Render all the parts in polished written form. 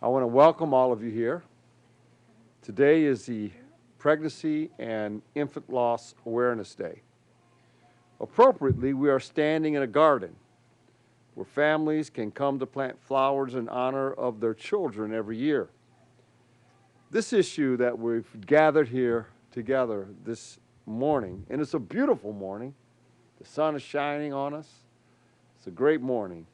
I want to welcome all of you here. Today is the Pregnancy and Infant Loss Awareness Day. Appropriately, we are standing in a garden where families can come to plant flowers in honor of their children every year. This issue that we've gathered here together this morning, and it's a beautiful morning. The sun is shining on us. It's a great morning.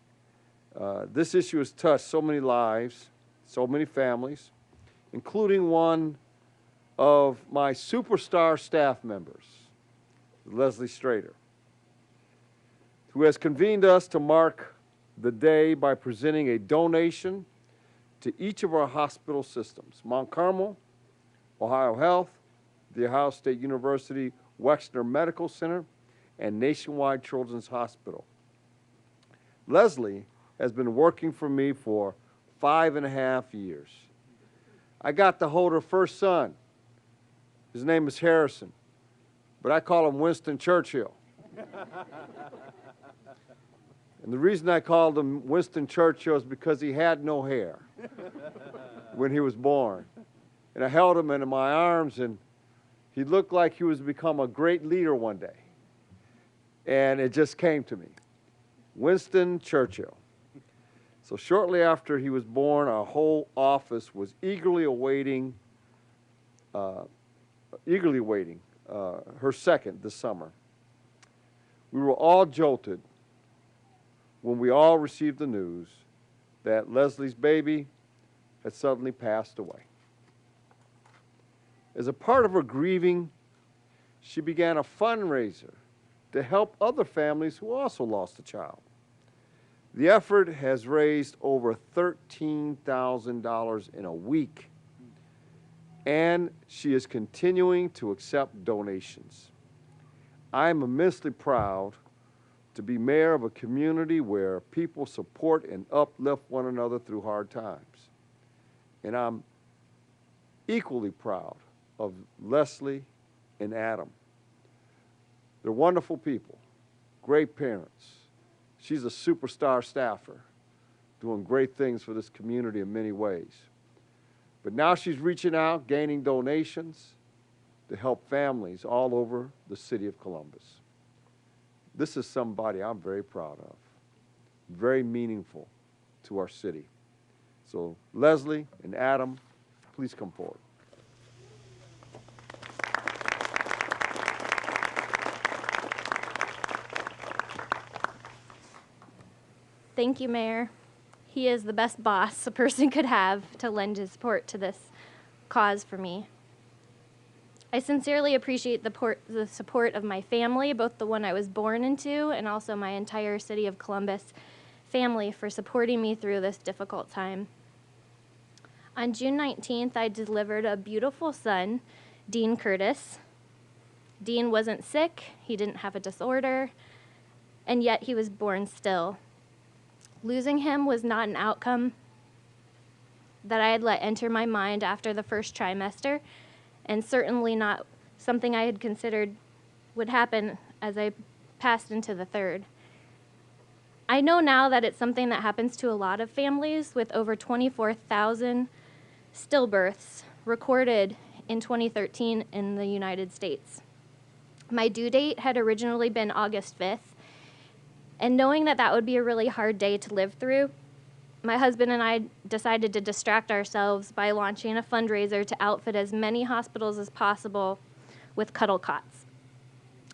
This issue has touched so many lives, so many families, including one of my superstar staff members, Leslie Strader, who has convened us to mark the day by presenting a donation to each of our hospital systems: Mount Carmel, Ohio Health, the Ohio State University Wexner Medical Center, and Nationwide Children's Hospital. Leslie has been working for me for 5.5 years. I got to hold her first son. His name is Harrison, but I call him Winston Churchill. And the reason I called him Winston Churchill is because he had no hair when he was born. And I held him in my arms, and he looked like he was become a great leader one day. And it just came to me, Winston Churchill. So shortly after he was born, our whole office was eagerly awaiting her second this summer. We were all jolted when we all received the news that Leslie's baby had suddenly passed away. As a part of her grieving, she began a fundraiser to help other families who also lost a child. The effort has raised over $13,000 in a week, and she is continuing to accept donations. I am immensely proud to be mayor of a community where people support and uplift one another through hard times. And I'm equally proud of Leslie and Adam. They're wonderful people, great parents. She's a superstar staffer, doing great things for this community in many ways. But now she's reaching out, gaining donations to help families all over the city of Columbus. This is somebody I'm very proud of, very meaningful to our city. So Leslie and Adam, please come forward. Thank you, Mayor. He is the best boss a person could have to lend his support to this cause for me. I sincerely appreciate the support of my family, both the one I was born into and also my entire City of Columbus family, for supporting me through this difficult time. On June 19th, I delivered a beautiful son, Dean Curtis. Dean wasn't sick, he didn't have a disorder, and yet he was born still. Losing him was not an outcome that I had let enter my mind after the first trimester, and certainly not something I had considered would happen as I passed into the third. I know now that it's something that happens to a lot of families, with over 24,000 stillbirths recorded in 2013 in the United States. My due date had originally been August 5th, and knowing that that would be a really hard day to live through, my husband and I decided to distract ourselves by launching a fundraiser to outfit as many hospitals as possible with cuddle cots.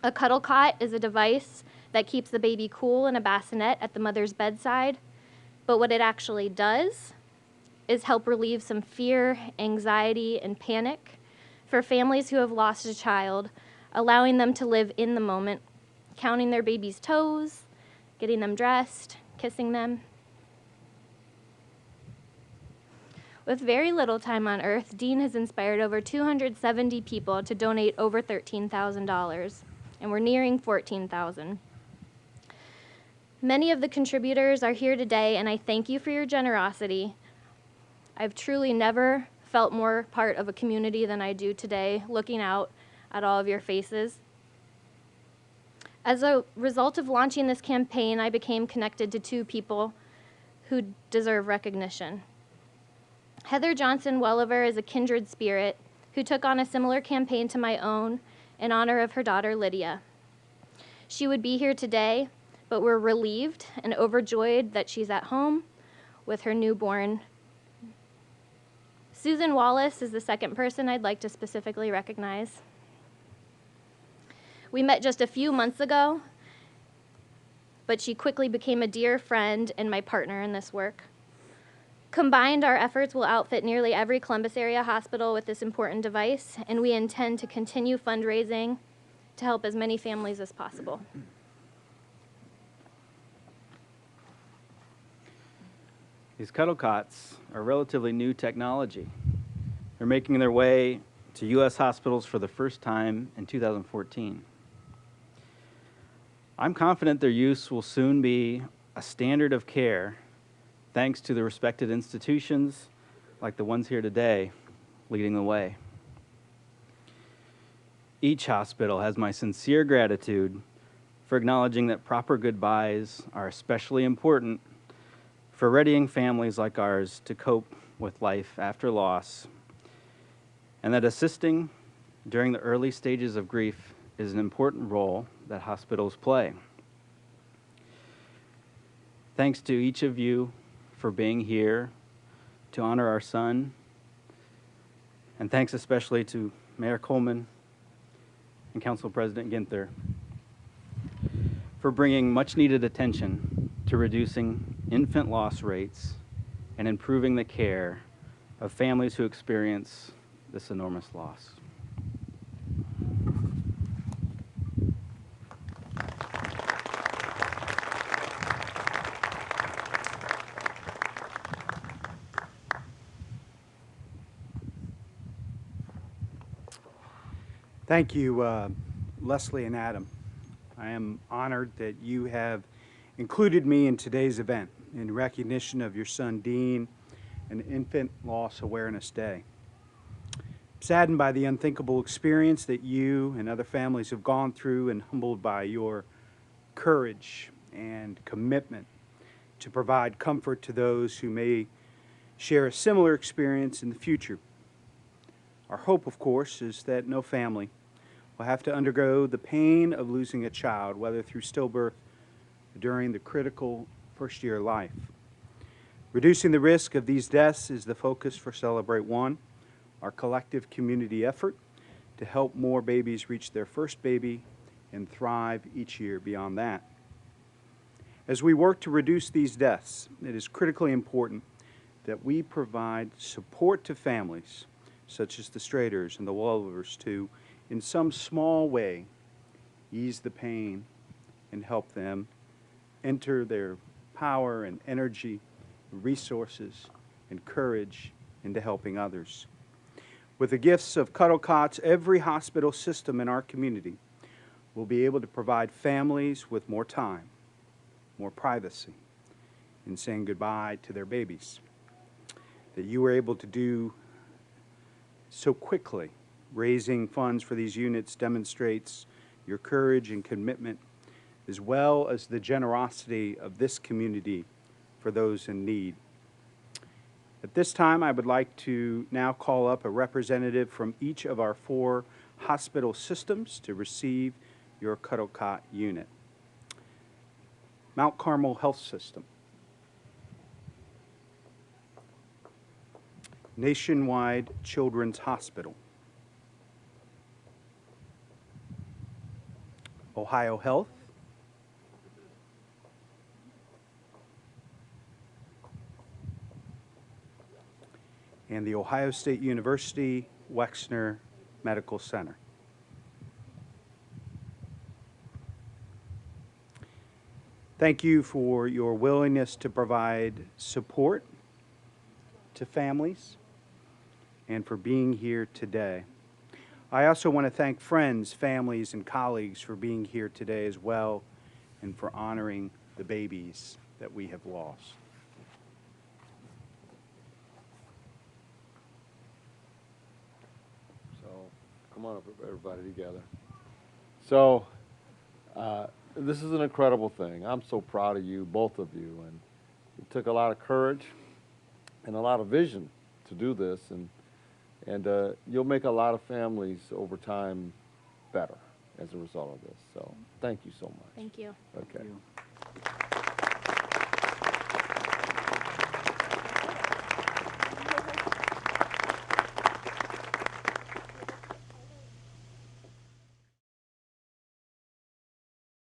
A cuddle cot is a device that keeps the baby cool in a bassinet at the mother's bedside, but what it actually does is help relieve some fear, anxiety, and panic for families who have lost a child, allowing them to live in the moment, counting their baby's toes, getting them dressed, kissing them. With very little time on Earth, Dean has inspired over 270 people to donate over $13,000, and we're nearing 14,000. Many of the contributors are here today, and I thank you for your generosity. I've truly never felt more part of a community than I do today, looking out at all of your faces. As a result of launching this campaign, I became connected to two people who deserve recognition. Heather Johnson Welliver is a kindred spirit who took on a similar campaign to my own in honor of her daughter Lydia. She would be here today, but we're relieved and overjoyed that she's at home with her newborn. Susan Wallace is the second person I'd like to specifically recognize. We met just a few months ago, but she quickly became a dear friend and my partner in this work. Combined, our efforts will outfit nearly every Columbus area hospital with this important device, and we intend to continue fundraising to help as many families as possible. These cuddle cots are relatively new technology. They're making their way to U.S. hospitals for the first time in 2014. I'm confident their use will soon be a standard of care thanks to the respected institutions like the ones here today leading the way. Each hospital has my sincere gratitude for acknowledging that proper goodbyes are especially important for readying families like ours to cope with life after loss, and that assisting during the early stages of grief is an important role that hospitals play. Thanks to each of you for being here to honor our son, and thanks especially to Mayor Coleman and Council President Ginther for bringing much needed attention to reducing infant loss rates and improving the care of families who experience this enormous loss. Thank you, Leslie and Adam. I am honored that you have included me in today's event in recognition of your son, Dean, and Infant Loss Awareness Day. Saddened by the unthinkable experience that you and other families have gone through and humbled by your courage and commitment to provide comfort to those who may share a similar experience in the future. Our hope, of course, is that no family will have to undergo the pain of losing a child, whether through stillbirth or during the critical first year of life. Reducing the risk of these deaths is the focus for CelebrateOne, our collective community effort to help more babies reach their first baby and thrive each year beyond that. As we work to reduce these deaths, it is critically important that we provide support to families such as the Straters and the Wallivers to, in some small way, ease the pain and help them enter their power and energy, resources, and courage into helping others. With the gifts of cuddle cots, every hospital system in our community will be able to provide families with more time, more privacy, in saying goodbye to their babies. That you were able to do so quickly. Raising funds for these units demonstrates your courage and commitment, as well as the generosity of this community for those in need. At this time, I would like to now call up a representative from each of our 4 hospital systems to receive your cuddle cot unit. Mount Carmel Health System. Nationwide Children's Hospital. Ohio Health. And the Ohio State University Wexner Medical Center. Thank you for your willingness to provide support to families and for being here today. I also want to thank friends, families, and colleagues for being here today as well and for honoring the babies that we have lost. So, come on up, everybody, together. So, this is an incredible thing. I'm so proud of you, both of you, and it took a lot of courage and a lot of vision to to do this, and you'll make a lot of families over time better as a result of this. So thank you so much. Thank you. Okay. you.